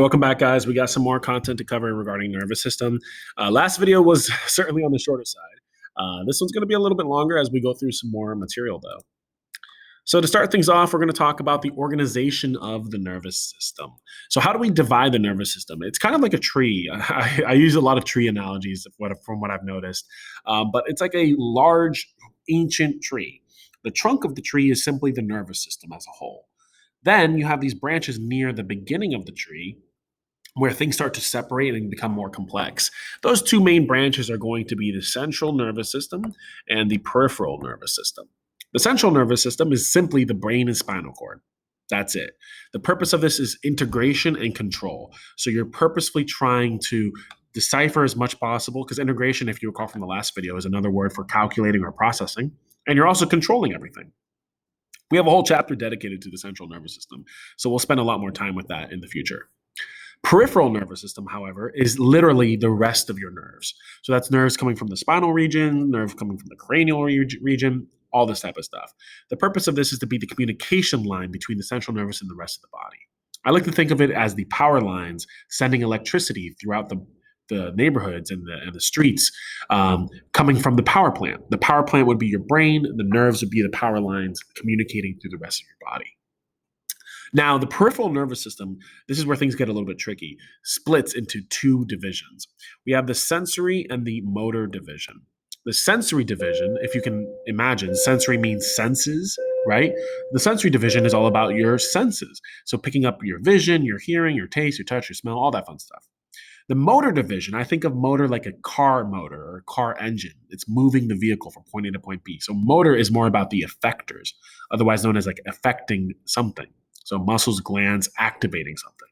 Welcome back, guys. We got some more content to cover regarding nervous system. Last video was certainly on the shorter side. This one's going to be a little bit longer as we go through some more material, though. So to start things off, we're going to talk about the organization of the nervous system. So how do we divide the nervous system? It's kind of like a tree. I use a lot of tree analogies from what I've noticed, but it's like a large, ancient tree. The trunk of the tree is simply the nervous system as a whole. Then you have these branches near the beginning of the tree where things start to separate and become more complex. Those two main branches are going to be the central nervous system and the peripheral nervous system. The central nervous system is simply the brain and spinal cord. That's it. The purpose of this is integration and control. So you're purposefully trying to decipher as much possible, because integration, if you recall from the last video, is another word for calculating or processing, and you're also controlling everything. We have a whole chapter dedicated to the central nervous system, so we'll spend a lot more time with that in the future. Peripheral nervous system, however, is literally the rest of your nerves. So that's nerves coming from the spinal region, nerve coming from the cranial region, all this type of stuff. The purpose of this is to be the communication line between the central nervous and the rest of the body. I like to think of it as the power lines sending electricity throughout the neighborhoods and the streets, coming from the power plant. The power plant would be your brain. The nerves would be the power lines communicating through the rest of your body. Now, the peripheral nervous system, this is where things get a little bit tricky, splits into two divisions. We have the sensory and the motor division. The sensory division, if you can imagine, sensory means senses, right? The sensory division is all about your senses. So picking up your vision, your hearing, your taste, your touch, your smell, all that fun stuff. The motor division, I think of motor like a car motor or a car engine. It's moving the vehicle from point A to point B. So motor is more about the effectors, otherwise known as like affecting something. So muscles, glands, activating something.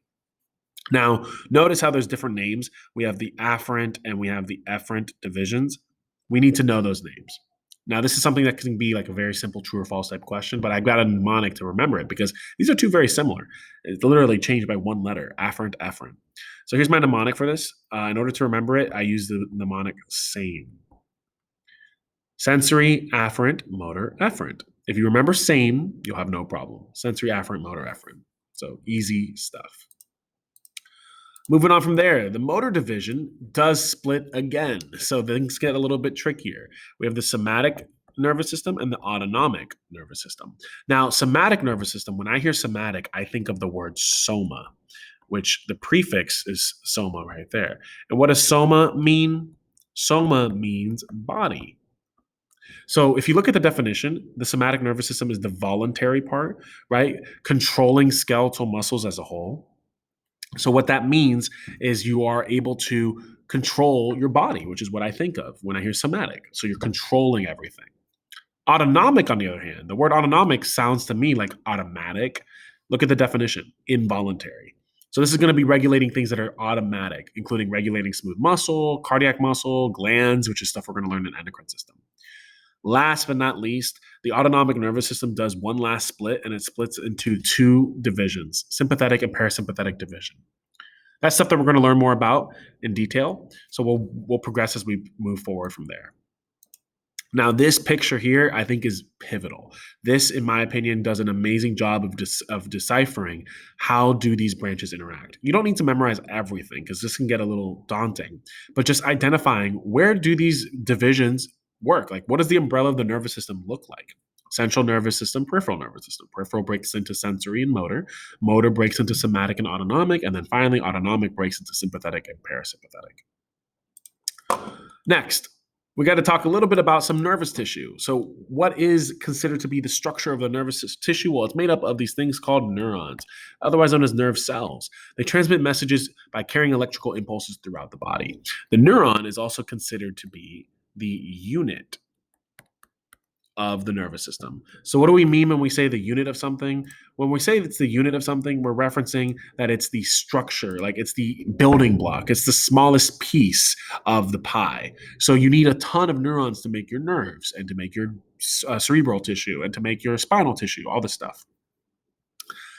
Now, notice how there's different names. We have the afferent and we have the efferent divisions. We need to know those names. Now, this is something that can be like a very simple true or false type question, but I've got a mnemonic to remember it because these are two very similar. It's literally changed by one letter, afferent, efferent. So here's my mnemonic for this. In order to remember it, I use the mnemonic SAME. Sensory, afferent, motor, efferent. If you remember SAME, you'll have no problem. Sensory, afferent, motor, efferent. So easy stuff. Moving on from there, the motor division does split again. So things get a little bit trickier. We have the somatic nervous system and the autonomic nervous system. Now, somatic nervous system, when I hear somatic, I think of the word soma, which the prefix is soma right there. And what does soma mean? Soma means body. So if you look at the definition, the somatic nervous system is the voluntary part, right? Controlling skeletal muscles as a whole. So what that means is you are able to control your body, which is what I think of when I hear somatic. So you're controlling everything. Autonomic, on the other hand, the word autonomic sounds to me like automatic. Look at the definition, involuntary. So this is going to be regulating things that are automatic, including regulating smooth muscle, cardiac muscle, glands, which is stuff we're going to learn in endocrine system. Last but not least, the autonomic nervous system does one last split, and it splits into two divisions, sympathetic and parasympathetic division. That's stuff that we're going to learn more about in detail. So we'll progress as we move forward from there. Now, this picture here, I think, is pivotal. This, in my opinion, does an amazing job of deciphering how do these branches interact. You don't need to memorize everything because this can get a little daunting, but just identifying where do these divisions work? Like, what does the umbrella of the nervous system look like? Central nervous system, peripheral nervous system. Peripheral breaks into sensory and motor. Motor breaks into somatic and autonomic. And then finally, autonomic breaks into sympathetic and parasympathetic. Next, we got to talk a little bit about some nervous tissue. So what is considered to be the structure of the nervous tissue? Well, it's made up of these things called neurons, otherwise known as nerve cells. They transmit messages by carrying electrical impulses throughout the body. The neuron is also considered to be the unit of the nervous system. So what do we mean when we say the unit of something? When we say it's the unit of something, we're referencing that it's the structure, like it's the building block. It's the smallest piece of the pie. So you need a ton of neurons to make your nerves and to make your cerebral tissue and to make your spinal tissue, all this stuff.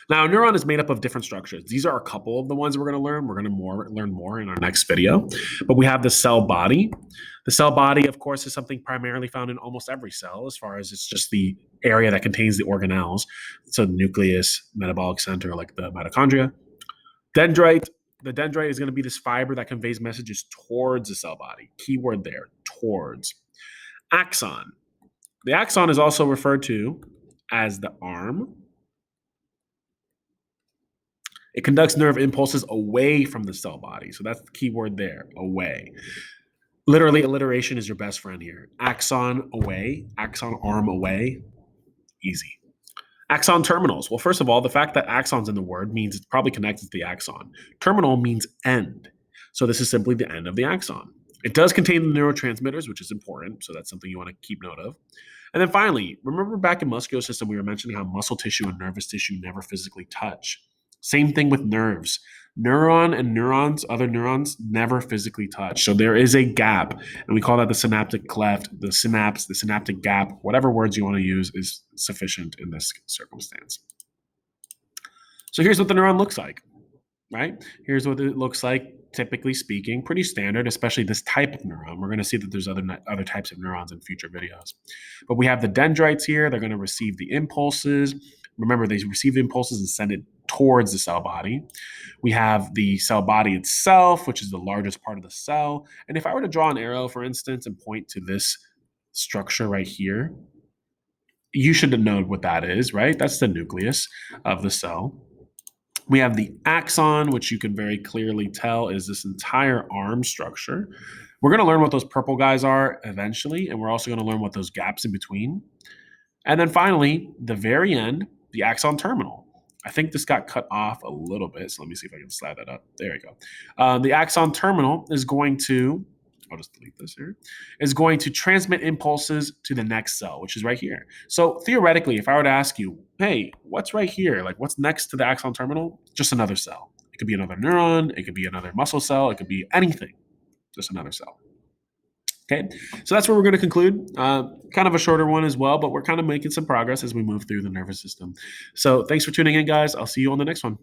Now, a neuron is made up of different structures. These are a couple of the ones we're going to learn. We're going to learn more in our next video. But we have the cell body. The cell body, of course, is something primarily found in almost every cell, as far as it's just the area that contains the organelles. So the nucleus, metabolic center, like the mitochondria. Dendrite, The dendrite is going to be this fiber that conveys messages towards the cell body. Keyword there, towards. Axon. The axon is also referred to as the arm. It conducts nerve impulses away from the cell body. So that's the key word there, away. Literally, alliteration is your best friend here. Axon away, axon arm away, easy. Axon terminals. Well, first of all, the fact that axon's in the word means it's probably connected to the axon. Terminal means end. So this is simply the end of the axon. It does contain the neurotransmitters, which is important. So that's something you want to keep note of. And then finally, remember back in muscular system, we were mentioning how muscle tissue and nervous tissue never physically touch. Same thing with nerves. Neuron and neurons, other neurons, never physically touch. So there is a gap, and we call that the synaptic cleft, the synapse, the synaptic gap. Whatever words you want to use is sufficient in this circumstance. So here's what the neuron looks like, right? Here's what it looks like, typically speaking, pretty standard, especially this type of neuron. We're going to see that there's other types of neurons in future videos. But we have the dendrites here. They're going to receive the impulses. Remember, they receive the impulses and send it towards the cell body. We have the cell body itself, which is the largest part of the cell. And if I were to draw an arrow, for instance, and point to this structure right here, you should know what that is, right? That's the nucleus of the cell. We have the axon, which you can very clearly tell is this entire arm structure. We're going to learn what those purple guys are eventually, and we're also going to learn what those gaps in between. And then finally, the very end, the axon terminal. I think this got cut off a little bit, so let me see if I can slide that up. There we go. The axon terminal is going to, I'll just delete this here, is going to transmit impulses to the next cell, which is right here. So theoretically, if I were to ask you, hey, what's right here? Like what's next to the axon terminal? Just another cell. It could be another neuron. It could be another muscle cell. It could be anything, just another cell. Okay, so that's where we're going to conclude. Kind of a shorter one as well, but we're kind of making some progress as we move through the nervous system. So thanks for tuning in, guys. I'll see you on the next one.